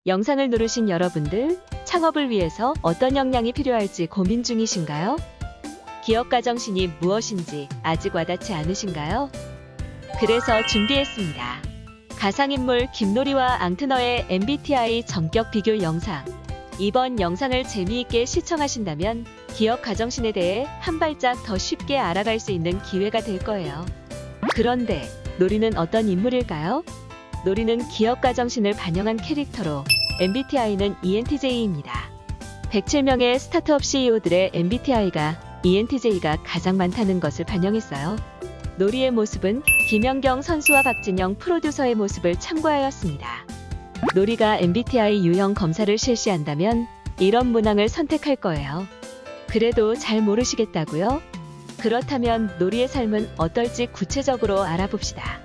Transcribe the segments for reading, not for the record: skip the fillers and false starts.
영상을 누르신 여러분들, 창업을 위해서 어떤 역량이 필요할지 고민 중이신가요? 기업가 정신이 무엇인지 아직 와닿지 않으신가요? 그래서 준비했습니다. 가상인물 김노리와 앙트너의 MBTI 전격 비교 영상. 이번 영상을 재미있게 시청하신다면 기업 가정신에 대해 한 발짝 더 쉽게 알아갈 수 있는 기회가 될 거예요. 그런데 노리는 어떤 인물일까요? 노리는 기업 가정신을 반영한 캐릭터로 MBTI는 ENTJ입니다. 107명의 스타트업 CEO들의 MBTI가 ENTJ가 가장 많다는 것을 반영했어요. 노리의 모습은 김연경 선수와 박진영 프로듀서의 모습을 참고하였습니다. 노리가 MBTI 유형 검사를 실시한다면 이런 문항을 선택할 거예요. 그래도 잘 모르시겠다고요? 그렇다면 노리의 삶은 어떨지 구체적으로 알아봅시다.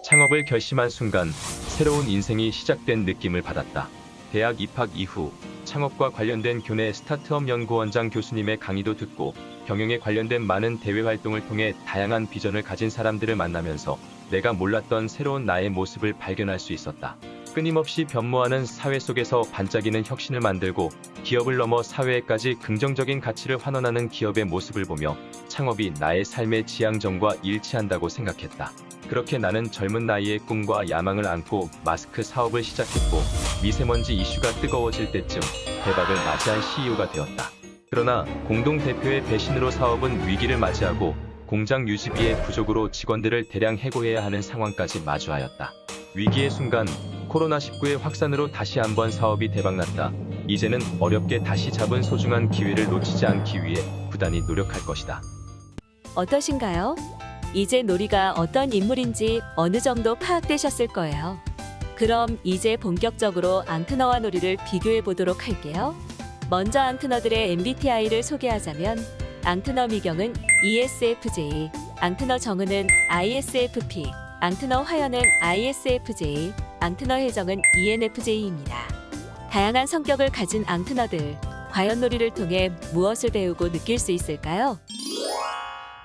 창업을 결심한 순간 새로운 인생이 시작된 느낌을 받았다. 대학 입학 이후 창업과 관련된 교내 스타트업 연구원장 교수님의 강의도 듣고 경영에 관련된 많은 대외 활동을 통해 다양한 비전을 가진 사람들을 만나면서 내가 몰랐던 새로운 나의 모습을 발견할 수 있었다. 끊임없이 변모하는 사회 속에서 반짝이는 혁신을 만들고 기업을 넘어 사회에까지 긍정적인 가치를 환원하는 기업의 모습을 보며 창업이 나의 삶의 지향점과 일치한다고 생각했다. 그렇게 나는 젊은 나이에 꿈과 야망을 안고 마스크 사업을 시작했고 미세먼지 이슈가 뜨거워질 때쯤 대박을 맞이한 CEO가 되었다. 그러나 공동대표의 배신으로 사업은 위기를 맞이하고 공장 유지비의 부족으로 직원들을 대량 해고해야 하는 상황까지 마주하였다. 위기의 순간 코로나19의 확산으로 다시 한번 사업이 대박났다. 이제는 어렵게 다시 잡은 소중한 기회를 놓치지 않기 위해 부단히 노력할 것이다. 어떠신가요? 이제 노리가 어떤 인물인지 어느 정도 파악되셨을 거예요. 그럼 이제 본격적으로 앙트너와 노리를 비교해 보도록 할게요. 먼저 앙트너들의 MBTI를 소개하자면 앙트너 미경은 ESFJ, 앙트너 정은은 ISFP, 앙트너 화연은 ISFJ, 앙트너 혜정은 ENFJ입니다. 다양한 성격을 가진 앙트너들, 과연 노리를 통해 무엇을 배우고 느낄 수 있을까요?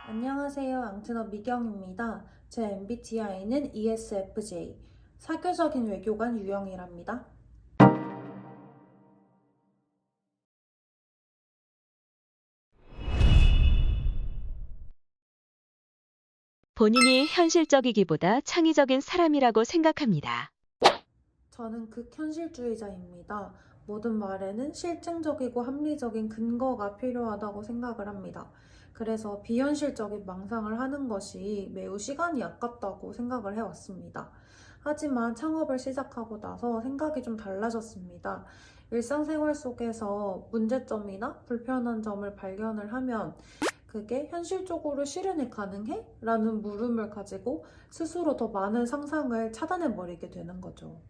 안녕하세요. 앙트너 미경입니다. 제 MBTI는 ESFJ, 사교적인 외교관 유형이랍니다. 본인이 현실적이기보다 창의적인 사람이라고 생각합니다. 저는 극현실주의자입니다. 모든 말에는 실증적이고 합리적인 근거가 필요하다고 생각을 합니다. 그래서 비현실적인 망상을 하는 것이 매우 시간이 아깝다고 생각을 해왔습니다. 하지만 창업을 시작하고 나서 생각이 좀 달라졌습니다. 일상생활 속에서 문제점이나 불편한 점을 발견을 하면 그게 현실적으로 실현이 가능해? 라는 물음을 가지고 스스로 더 많은 상상을 차단해버리게 되는 거죠.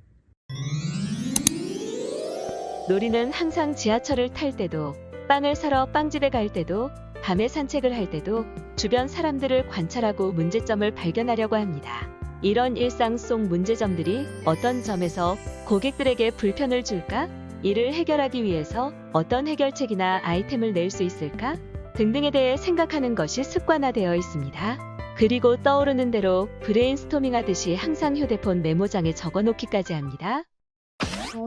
노리는 항상 지하철을 탈 때도, 빵을 사러 빵집에 갈 때도, 밤에 산책을 할 때도 주변 사람들을 관찰하고 문제점을 발견하려고 합니다. 이런 일상 속 문제점들이 어떤 점에서 고객들에게 불편을 줄까? 이를 해결하기 위해서 어떤 해결책이나 아이템을 낼 수 있을까? 등등에 대해 생각하는 것이 습관화되어 있습니다. 그리고 떠오르는 대로 브레인스토밍 하듯이 항상 휴대폰 메모장에 적어놓기까지 합니다.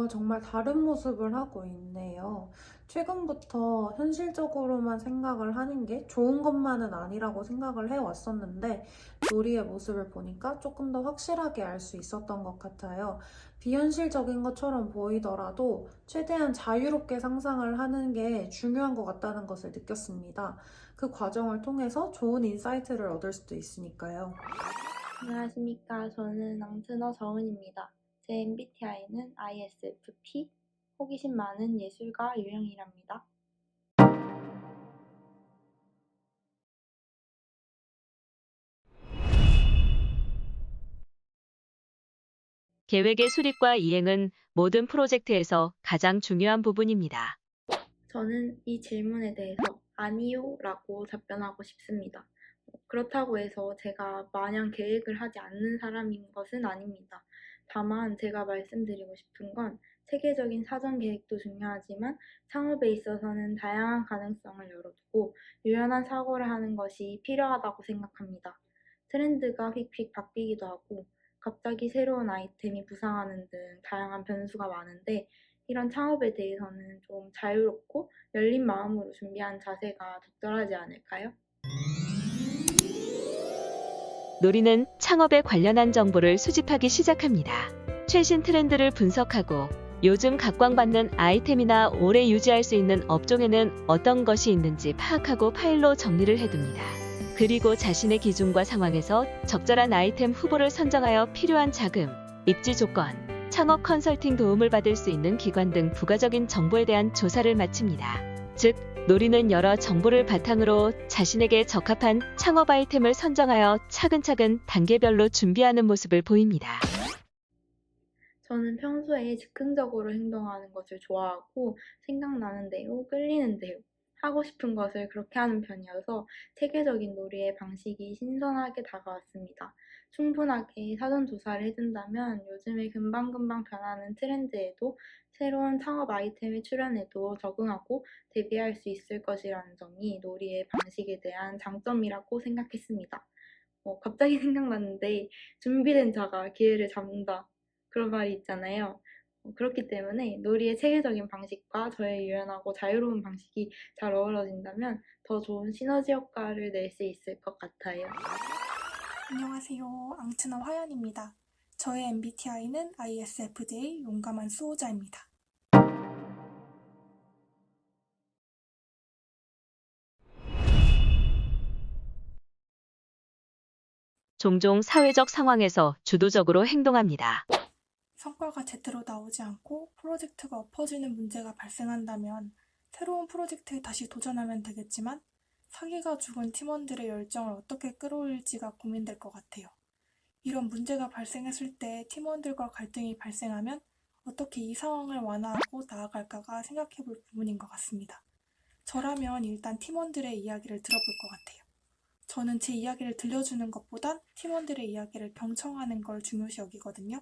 정말 다른 모습을 하고 있네요. 최근부터 현실적으로만 생각을 하는 게 좋은 것만은 아니라고 생각을 해왔었는데, 놀이의 모습을 보니까 조금 더 확실하게 알 수 있었던 것 같아요. 비현실적인 것처럼 보이더라도 최대한 자유롭게 상상을 하는 게 중요한 것 같다는 것을 느꼈습니다. 그 과정을 통해서 좋은 인사이트를 얻을 수도 있으니까요. 안녕하십니까. 저는 앙트너 정은입니다. 제 MBTI는 ISFP, 호기심 많은 예술가 유형이랍니다. 계획의 수립과 이행은 모든 프로젝트에서 가장 중요한 부분입니다. 저는 이 질문에 대해서 아니요 라고 답변하고 싶습니다. 그렇다고 해서 제가 마냥 계획을 하지 않는 사람인 것은 아닙니다. 다만 제가 말씀드리고 싶은 건 체계적인 사전 계획도 중요하지만 창업에 있어서는 다양한 가능성을 열어두고 유연한 사고를 하는 것이 필요하다고 생각합니다. 트렌드가 휙휙 바뀌기도 하고 갑자기 새로운 아이템이 부상하는 등 다양한 변수가 많은데 이런 창업에 대해서는 좀 자유롭고 열린 마음으로 준비한 자세가 적절하지 않을까요? 노리는 창업에 관련한 정보를 수집하기 시작합니다. 최신 트렌드를 분석하고 요즘 각광받는 아이템이나 오래 유지할 수 있는 업종에는 어떤 것이 있는지 파악하고 파일로 정리를 해둡니다. 그리고 자신의 기준과 상황에서 적절한 아이템 후보를 선정하여 필요한 자금, 입지 조건, 창업 컨설팅 도움을 받을 수 있는 기관 등 부가적인 정보에 대한 조사를 마칩니다. 즉, 노리는 여러 정보를 바탕으로 자신에게 적합한 창업 아이템을 선정하여 차근차근 단계별로 준비하는 모습을 보입니다. 저는 평소에 즉흥적으로 행동하는 것을 좋아하고 생각나는 대로 끌리는 대로 하고 싶은 것을 그렇게 하는 편이어서 체계적인 놀이의 방식이 신선하게 다가왔습니다. 충분하게 사전 조사를 해둔다면 요즘에 금방금방 변하는 트렌드에도 새로운 창업 아이템의 출현에도 적응하고 대비할 수 있을 것이라는 점이 놀이의 방식에 대한 장점이라고 생각했습니다. 갑자기 생각났는데 준비된 자가 기회를 잡는다. 그런 말이 있잖아요. 그렇기 때문에 놀이의 체계적인 방식과 저의 유연하고 자유로운 방식이 잘 어우러진다면 더 좋은 시너지 효과를 낼 수 있을 것 같아요. 안녕하세요. 앙트너 화연입니다. 저의 MBTI는 ISFJ 용감한 수호자입니다. 종종 사회적 상황에서 주도적으로 행동합니다. 성과가 제대로 나오지 않고 프로젝트가 엎어지는 문제가 발생한다면 새로운 프로젝트에 다시 도전하면 되겠지만 사기가 죽은 팀원들의 열정을 어떻게 끌어올릴지가 고민될 것 같아요. 이런 문제가 발생했을 때 팀원들과 갈등이 발생하면 어떻게 이 상황을 완화하고 나아갈까가 생각해 볼 부분인 것 같습니다. 저라면 일단 팀원들의 이야기를 들어볼 것 같아요. 저는 제 이야기를 들려주는 것보단 팀원들의 이야기를 경청하는 걸 중요시 여기거든요.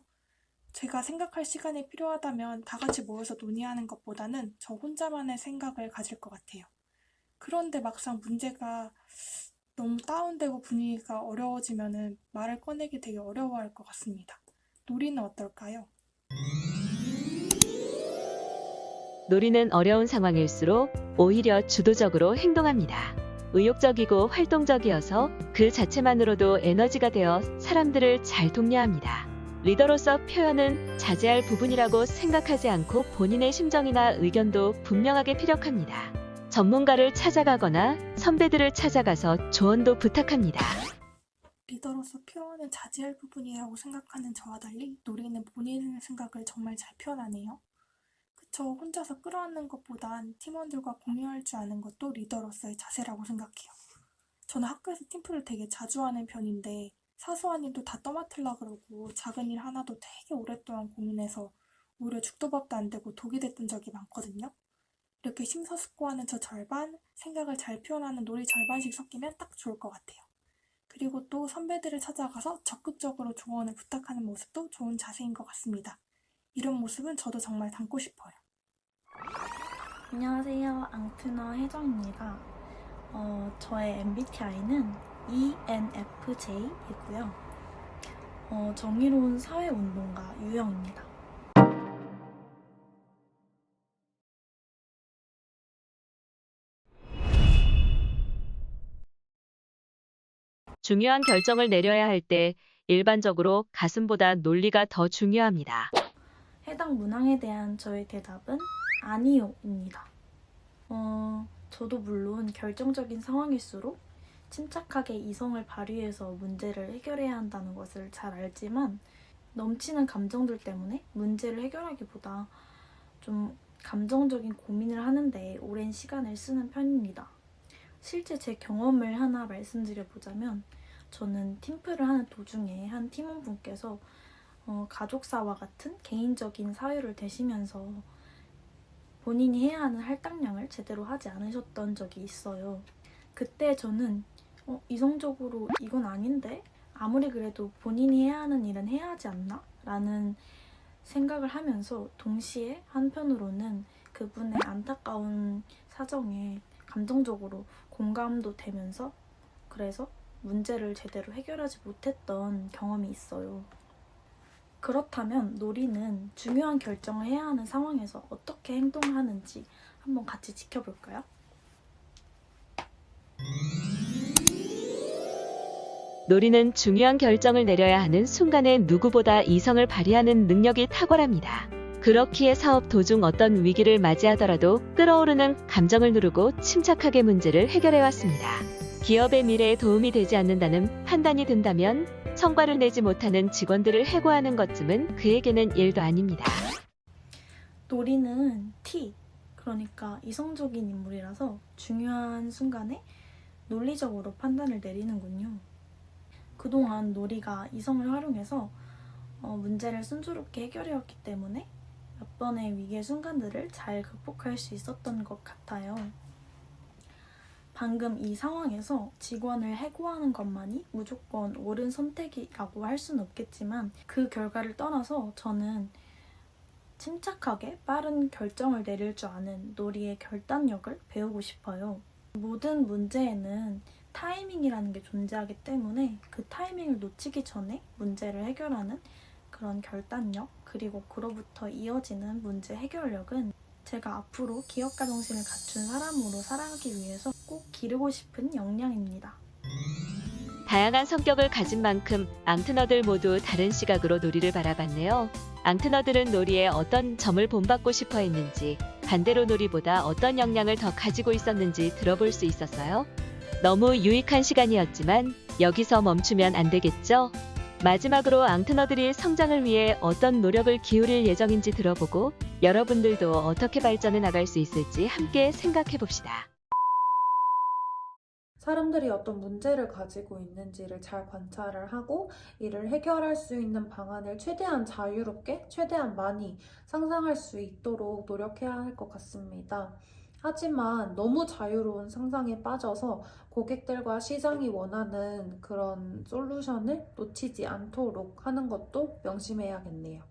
제가 생각할 시간이 필요하다면 다 같이 모여서 논의하는 것보다는 저 혼자만의 생각을 가질 것 같아요. 그런데 막상 문제가 너무 다운되고 분위기가 어려워지면 말을 꺼내기 되게 어려워할 것 같습니다. 놀이는 어떨까요? 노리는 어려운 상황일수록 오히려 주도적으로 행동합니다. 의욕적이고 활동적이어서 그 자체만으로도 에너지가 되어 사람들을 잘 독려합니다. 리더로서 표현은 자제할 부분이라고 생각하지 않고 본인의 심정이나 의견도 분명하게 피력합니다. 전문가를 찾아가거나 선배들을 찾아가서 조언도 부탁합니다. 리더로서 표현은 자제할 부분이라고 생각하는 저와 달리 노리는 본인의 생각을 정말 잘 표현하네요. 그쵸, 혼자서 끌어안는 것보단 팀원들과 공유할 줄 아는 것도 리더로서의 자세라고 생각해요. 저는 학교에서 팀플을 되게 자주 하는 편인데 사소한 일도 다 떠맡으려고 그러고 작은 일 하나도 되게 오랫동안 고민해서 오히려 죽도 밥도 안 되고 독이 됐던 적이 많거든요. 이렇게 심사숙고하는 저 절반, 생각을 잘 표현하는 놀이 절반씩 섞이면 딱 좋을 것 같아요. 그리고 또 선배들을 찾아가서 적극적으로 조언을 부탁하는 모습도 좋은 자세인 것 같습니다. 이런 모습은 저도 정말 닮고 싶어요. 안녕하세요. 앙트너 혜정입니다. 저의 MBTI는 ENFJ이고요. 정의로운 사회운동가 유형입니다. 중요한 결정을 내려야 할 때 일반적으로 가슴보다 논리가 더 중요합니다. 해당 문항에 대한 저의 대답은 아니요입니다. 저도 물론 결정적인 상황일수록 침착하게 이성을 발휘해서 문제를 해결해야 한다는 것을 잘 알지만 넘치는 감정들 때문에 문제를 해결하기보다 좀 감정적인 고민을 하는데 오랜 시간을 쓰는 편입니다. 실제 제 경험을 하나 말씀드려보자면 저는 팀플을 하는 도중에 한 팀원분께서 가족사와 같은 개인적인 사유를 대시면서 본인이 해야 하는 할당량을 제대로 하지 않으셨던 적이 있어요. 그때 저는 이성적으로 이건 아닌데? 아무리 그래도 본인이 해야 하는 일은 해야 하지 않나? 라는 생각을 하면서 동시에 한편으로는 그분의 안타까운 사정에 감정적으로 공감도 되면서 그래서 문제를 제대로 해결하지 못했던 경험이 있어요. 그렇다면 놀이는 중요한 결정을 해야 하는 상황에서 어떻게 행동을 하는지 한번 같이 지켜볼까요? 놀이는 중요한 결정을 내려야 하는 순간에 누구보다 이성을 발휘하는 능력이 탁월합니다. 그렇기에 사업 도중 어떤 위기를 맞이하더라도 끌어오르는 감정을 누르고 침착하게 문제를 해결해왔습니다. 기업의 미래에 도움이 되지 않는다는 판단이 든다면 성과를 내지 못하는 직원들을 해고하는 것쯤은 그에게는 일도 아닙니다. 놀이는 T, 그러니까 이성적인 인물이라서 중요한 순간에 논리적으로 판단을 내리는군요. 그동안 놀이가 이성을 활용해서 문제를 순조롭게 해결해왔기 때문에 몇 번의 위기의 순간들을 잘 극복할 수 있었던 것 같아요. 방금 이 상황에서 직원을 해고하는 것만이 무조건 옳은 선택이라고 할 수는 없겠지만 그 결과를 떠나서 저는 침착하게 빠른 결정을 내릴 줄 아는 놀이의 결단력을 배우고 싶어요. 모든 문제에는 타이밍이라는 게 존재하기 때문에 그 타이밍을 놓치기 전에 문제를 해결하는 그런 결단력, 그리고 그로부터 이어지는 문제 해결력은 제가 앞으로 기업가 정신을 갖춘 사람으로 살아가기 위해서 꼭 기르고 싶은 역량입니다. 다양한 성격을 가진 만큼 앙트너들 모두 다른 시각으로 놀이를 바라봤네요. 앙트너들은 놀이에 어떤 점을 본받고 싶어 했는지, 반대로 놀이보다 어떤 역량을 더 가지고 있었는지 들어볼 수 있었어요. 너무 유익한 시간이었지만 여기서 멈추면 안 되겠죠? 마지막으로 앙트너들이 성장을 위해 어떤 노력을 기울일 예정인지 들어보고 여러분들도 어떻게 발전해 나갈 수 있을지 함께 생각해 봅시다. 사람들이 어떤 문제를 가지고 있는지를 잘 관찰을 하고 이를 해결할 수 있는 방안을 최대한 자유롭게, 최대한 많이 상상할 수 있도록 노력해야 할 것 같습니다. 하지만 너무 자유로운 상상에 빠져서 고객들과 시장이 원하는 그런 솔루션을 놓치지 않도록 하는 것도 명심해야겠네요.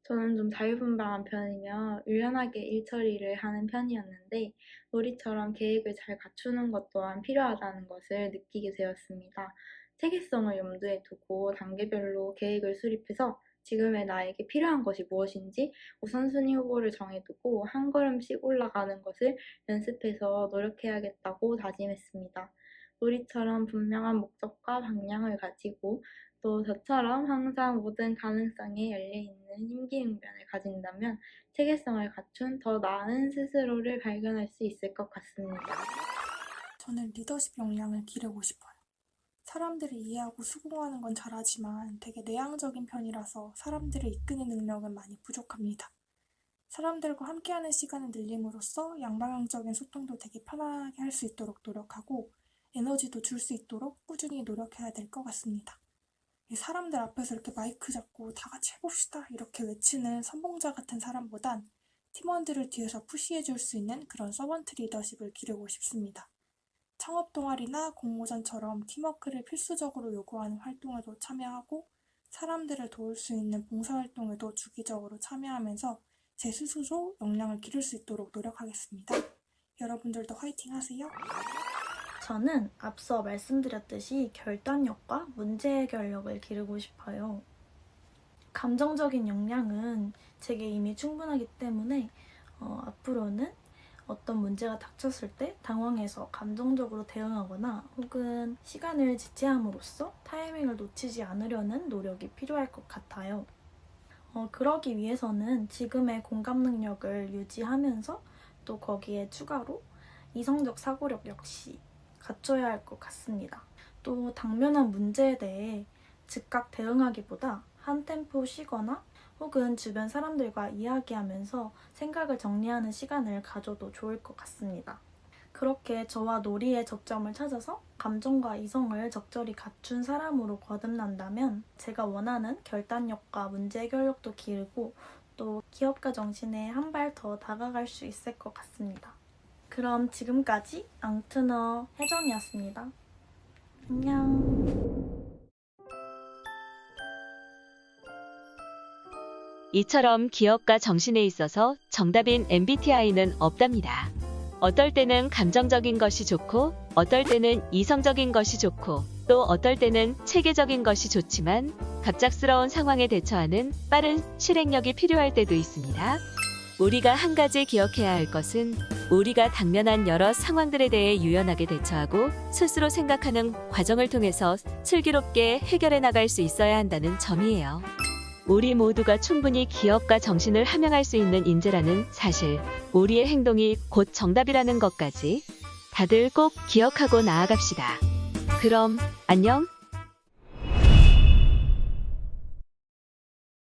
저는 좀 자유분방한 편이며 유연하게 일 처리를 하는 편이었는데 놀이처럼 계획을 잘 갖추는 것 또한 필요하다는 것을 느끼게 되었습니다. 체계성을 염두에 두고 단계별로 계획을 수립해서 지금의 나에게 필요한 것이 무엇인지 우선순위 후보를 정해두고 한 걸음씩 올라가는 것을 연습해서 노력해야겠다고 다짐했습니다. 놀이처럼 분명한 목적과 방향을 가지고 또 저처럼 항상 모든 가능성에 열려있는 임기응변을 가진다면 체계성을 갖춘 더 나은 스스로를 발견할 수 있을 것 같습니다. 저는 리더십 역량을 기르고 싶어요. 사람들을 이해하고 수긍하는 건 잘하지만 되게 내향적인 편이라서 사람들을 이끄는 능력은 많이 부족합니다. 사람들과 함께하는 시간을 늘림으로써 양방향적인 소통도 되게 편하게 할 수 있도록 노력하고 에너지도 줄 수 있도록 꾸준히 노력해야 될 것 같습니다. 사람들 앞에서 이렇게 마이크 잡고 다 같이 해봅시다 이렇게 외치는 선봉자 같은 사람보단 팀원들을 뒤에서 푸시해줄 수 있는 그런 서번트 리더십을 기르고 싶습니다. 창업 동아리나 공모전처럼 팀워크를 필수적으로 요구하는 활동에도 참여하고 사람들을 도울 수 있는 봉사활동에도 주기적으로 참여하면서 제 스스로 역량을 기를 수 있도록 노력하겠습니다. 여러분들도 화이팅 하세요. 저는 앞서 말씀드렸듯이 결단력과 문제 해결력을 기르고 싶어요. 감정적인 역량은 제게 이미 충분하기 때문에 앞으로는 어떤 문제가 닥쳤을 때 당황해서 감정적으로 대응하거나 혹은 시간을 지체함으로써 타이밍을 놓치지 않으려는 노력이 필요할 것 같아요. 그러기 위해서는 지금의 공감 능력을 유지하면서 또 거기에 추가로 이성적 사고력 역시 갖춰야 할 것 같습니다. 또 당면한 문제에 대해 즉각 대응하기보다 한 템포 쉬거나 혹은 주변 사람들과 이야기하면서 생각을 정리하는 시간을 가져도 좋을 것 같습니다. 그렇게 저와 놀이의 접점을 찾아서 감정과 이성을 적절히 갖춘 사람으로 거듭난다면 제가 원하는 결단력과 문제 해결력도 기르고 또 기업가 정신에 한 발 더 다가갈 수 있을 것 같습니다. 그럼 지금까지 앙트너 혜정이었습니다. 안녕. 이처럼 기업가 정신에 있어서 정답인 MBTI는 없답니다. 어떨 때는 감정적인 것이 좋고, 어떨 때는 이성적인 것이 좋고, 또 어떨 때는 체계적인 것이 좋지만 갑작스러운 상황에 대처하는 빠른 실행력이 필요할 때도 있습니다. 우리가 한 가지 기억해야 할 것은 우리가 당면한 여러 상황들에 대해 유연하게 대처하고 스스로 생각하는 과정을 통해서 슬기롭게 해결해 나갈 수 있어야 한다는 점이에요. 우리 모두가 충분히 기억과 정신을 함양할 수 있는 인재라는 사실, 우리의 행동이 곧 정답이라는 것까지 다들 꼭 기억하고 나아갑시다. 그럼 안녕.